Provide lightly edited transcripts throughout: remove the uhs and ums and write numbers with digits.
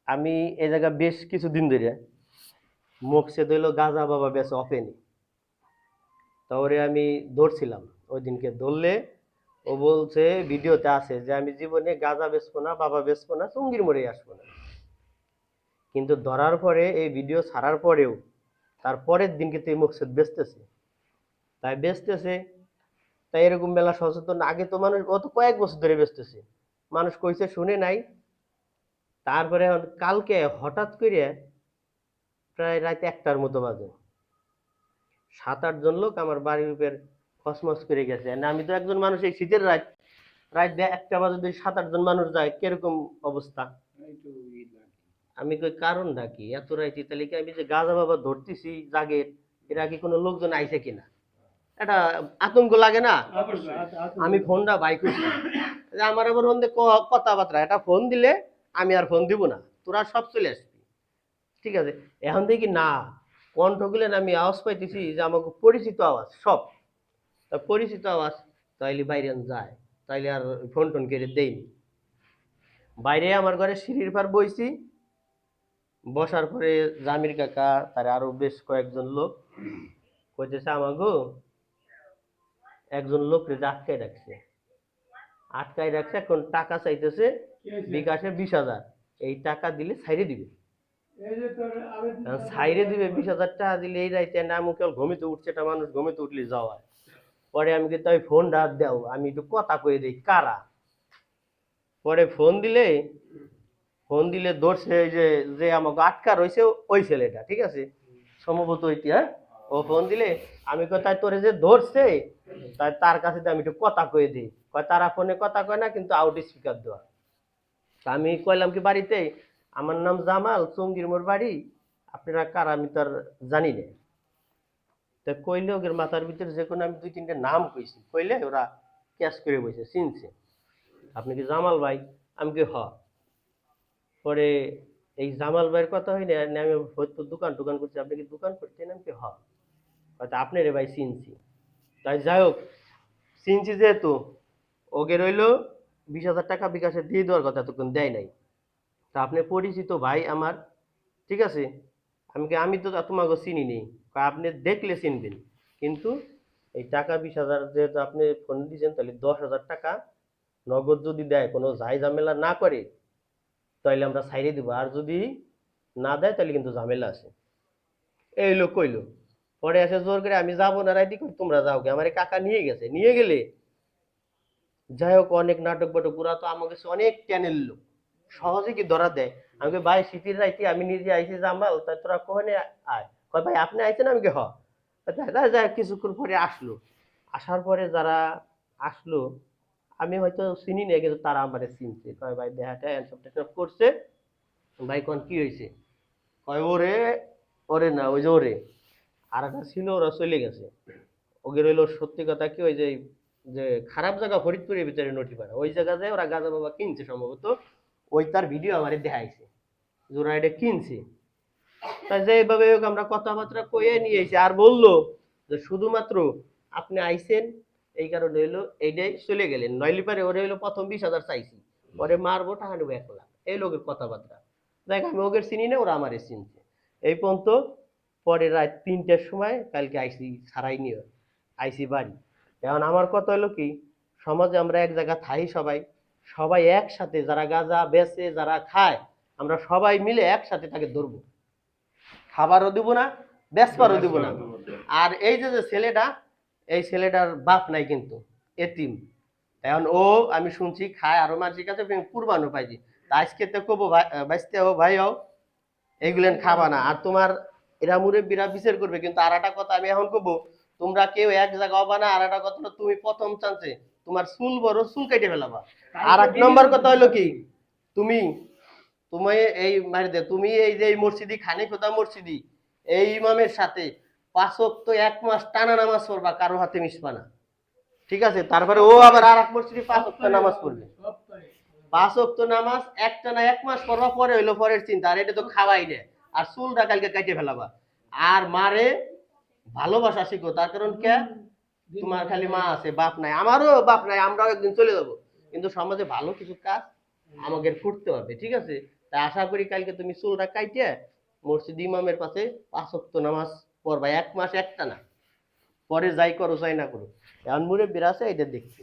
আমি এই জায়গা বেশ কিছুদিন ধরে মকসেদ হইলো গাঁজা বাবা বেশ অফেনি। তারপরে আমি ধরছিলাম, ওই দিনকে ধরলে ও বলছে ভিডিওতে আছে যে আমি জীবনে গাঁজা বেচবো না, বাবা বেচবো না, চুঙ্গির মরে আসবো না। কিন্তু ধরার পরে এই ভিডিও ছাড়ার পরেও তার পরের দিনকে তুই মকসেদ বেচতেছে, তাই বেচতেছে। তাই এরকম মেলা সচেতন আগে তো মানুষ, ও তো কয়েক বছর ধরে বেচতেছে, মানুষ কইছে শুনে নাই। তারপরে এখন কালকে হঠাৎ করে প্রায় রাত 1টার মতো বাজে 7-8 জন লোক আমার বাড়ির উপর খসমস করে গেছে। আর আমি তো একজন মানুষ, এই শীতের রাত রাত 1টা বাজে যদি 7-8 জন মানুষ যায় কিরকম অবস্থা। আমি কই কারণটা কি এত রাইতে, তাহলে কি আমি যে গাঁজা বাবা ধরতেছি জাগের, এরা কি কোনো লোকজন আইছে কিনা, এটা আতঙ্ক লাগে না। আমি ফোনটা বাইক করছি, আমার আবার ফোন কথাবার্তা, এটা ফোন দিলে আমি আর ফোন দিব না, তোরা সব চলে আসবি, ঠিক আছে। এখন দেখি না, কণ্ঠগুলো আমি আওয়াজ পাইতেছি যে আমাকে পরিচিত আওয়াজ সব, তা পরিচিত আওয়াজ, তাইলে বাইরে যায়, তাইলে আর ফোন টোন করে দেয়নি। বাইরে আমার ঘরে সিঁড়ির পার বইছি, বসার পরে জামির কাকা তার আরো বেশ কয়েকজন লোক কইতেছে আমাগো একজন লোক রে আটকায় রাখছে, আটকায় রাখছে, এখন টাকা চাইতেছে বিকাশে 20,000, এই টাকা দিলে ছাইরে দিবে। ছাইরে দিবে 20,000 টাকা দিলে, এই রাইতে না মুখে ঘুমিতে উঠছে, একটা মানুষ ঘুমিতে উঠলে যাওয়া। পরে আমি কিন্তু আমি ফোনটা দাও, আমি একটু কথা কয়ে দিই কারা। পরে ফোন দিলে ধরছে এই যে যে আমাকে আটকা রয়েছে ওই ছেলেটা, ঠিক আছে, সম্ভবত ওইটি। হ্যাঁ, ও ফোন দিলে আমি কোথায় তোরে যে ধরছে, তাই তার কাছে আমি একটু কথা কয়ে দিই, কয় তারা ফোনে কথা কয় না কিন্তু আউট স্পিকার দেওয়া। তা আমি কইলাম কি বাড়িতে, আমার নাম জামাল, চঙ্গির মোর বাড়ি, আপনারা কার আমি তো আর জানি না। তা কইলে ওদের মাথার ভিতরে যে কোনো আমি 2-3টে নাম কইছি, কইলে ওরা ক্যাশ করে বসে চিনছে। আপনি কি জামাল ভাই? আমি কি হ। পরে এই জামাল ভাইয়ের কথা হয় না, আমি হয়তো দোকান টোকান করছি, আপনি কি দোকান করছেন? আমি কি হ। হয়তো আপনি রে ভাই চিনছি। তাই যাই হোক, চিনছি যেহেতু ওকে রইলো 20,000 টাকা বিকাশে দিয়ে দেওয়ার কথা, তখন দেয় নাই। তা আপনি পরিচিত ভাই আমার, ঠিক আছে, আমি তো তোমাকে চিনি নেই, আপনি দেখলে চিনবেন, কিন্তু এই টাকা 20,000 যেহেতু আপনি ফোন দিয়েছেন, তাহলে 10,000 টাকা নগদ যদি দেয়, কোনো ঝাই ঝামেলা না করে, তাহলে আমরা ছাইড়ে দিব, আর যদি না দেয় তাহলে কিন্তু ঝামেলা আছে। এই লোক কইলো। পরে এসে জোর করে আমি যাবো না, রাইতি কই তোমরা যাও গে, আমার কাকা নিয়ে গেছে, নিয়ে গেলে যাই হোক অনেক নাটক বাটক, ওরা তো আমার কাছে অনেক চ্যানেল লোক, সহজে কি ধরা দেয়। আমি কই ভাই শীতের রাইতে আমি নিজে আইছি জামাল, তাই তোরা কোনে আয়, কয় ভাই আপনি আইছেন? আমি কি হ। যাই কিছুক্ষণ পরে আসলো, আসার পরে যারা আসলো আমি হয়তো চিনি না, কিন্তু তারা আমারে চিনছে, কয় ভাই দেখাটা হ্যান্ডসব ট্যান্ডসব করছে। ভাই কোন কি হয়েছে? কয় ওরে, ওরে না ওই যে ওরে, আর একটা ছিল, ওরা চলে গেছে। ওকে রইলো সত্যি কথা কি, ওই যে যে খারাপ জায়গা ফরিদপুরের ভিতরে নটিপাড়া, ওই জায়গাতে ওরা গাঁজা বাবা কিনছে সম্ভবত, ওই তার ভিডিও আমারে দেখাইছে যে ওরা এটা কিনছে। তাই যে এইভাবে হোক আমরা কথাবার্তা কয়ে নিয়ে এসে, আর বললো যে শুধুমাত্র আপনি আইছেন এই কারণে হইলো এইটাই চলে গেলেন, নইলে পারে ওরে হইলো প্রথম 20,000 চাইছি, পরে মারবো টাকা নেবো 1 লাখ, এই লোকের কথাবার্তা। দেখ আমি ওকে চিনি না, ওরা আমারে চিনছে এই পর্যন্ত। পরে রাত 3টার সময় কালকে আইসি ছাড়াই নিয়ে আইসি বাড়ি। এখন আমার কথা হলো কি, সমাজে আমরা এক জায়গা থাই, সবাই সবাই একসাথে, যারা গাঁজা বেচে যারা খায়, আমরা সবাই মিলে একসাথে তাকে ধরবো, খাবারও দিব না, বেচবারও দিব না। আর এই যে যে ছেলেটা, এই ছেলেটার বাপ নাই কিন্তু, এতিম। এখন ও আমি শুনছি খায় আরো মানুষের কাছে, কুরবানো পাইছি। তা আজকে তো কবো ভাই বাঁচতে হো ভাই হও, এইগুলেন খাবা না। আর তোমার এরা মুরব্বীরা বিচার করবে, কিন্তু আর একটা কথা আমি এখন কব, তোমরা কেউ এক জায়গা হবা না। আর একটা কথা হলো, তুমি প্রথম চান্সে তোমার চুল বড়, চুল কেটে ফেলাবা। আর 1 নম্বর কথা হলো কি, তুমি তুমি এই মারি দে, তুমি এই যে এই মসজিদি খানিকতা মসজিদি এই ইমামের সাথে 5 ওয়াক্ত 1 মাস টানা নামাজ পড়বা, কারো হাতে মিশবা না, ঠিক আছে। তারপরে ও আবার আর এক মসজিদে 5 ওয়াক্ত নামাজ পড়বে, 5 ওয়াক্ত নামাজ একটানা 1 মাস পড়বা, পরে হইলো পরের চিন্তা। আর এটা তো খাওয়াই না। আর চুলটা কালকে কাটে ফেলাবা। আর মারে ভালোবাসা শিখো, তার কারণ কে, তোমার খালি মা আছে, বাপ নাই। আমারও বাপ নাই, আমরাও একদিন চলে যাবো, কিন্তু সমাজে ভালো কিছু কাজ আমাদের করতে হবে, ঠিক আছে। তাই আশা করি কালকে তুমি চুলটা কাইটে মসজিদ ইমামের পাশে 5 ওয়াক্ত নামাজ পড়বা, 1 মাস একটা না, পরে যাই করো যাই না করো। এখন মুরব্বীরা আছে এটা দেখছি।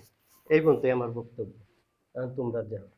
এই পর্যন্তই আমার বক্তব্য। এখন তোমরা দেখো।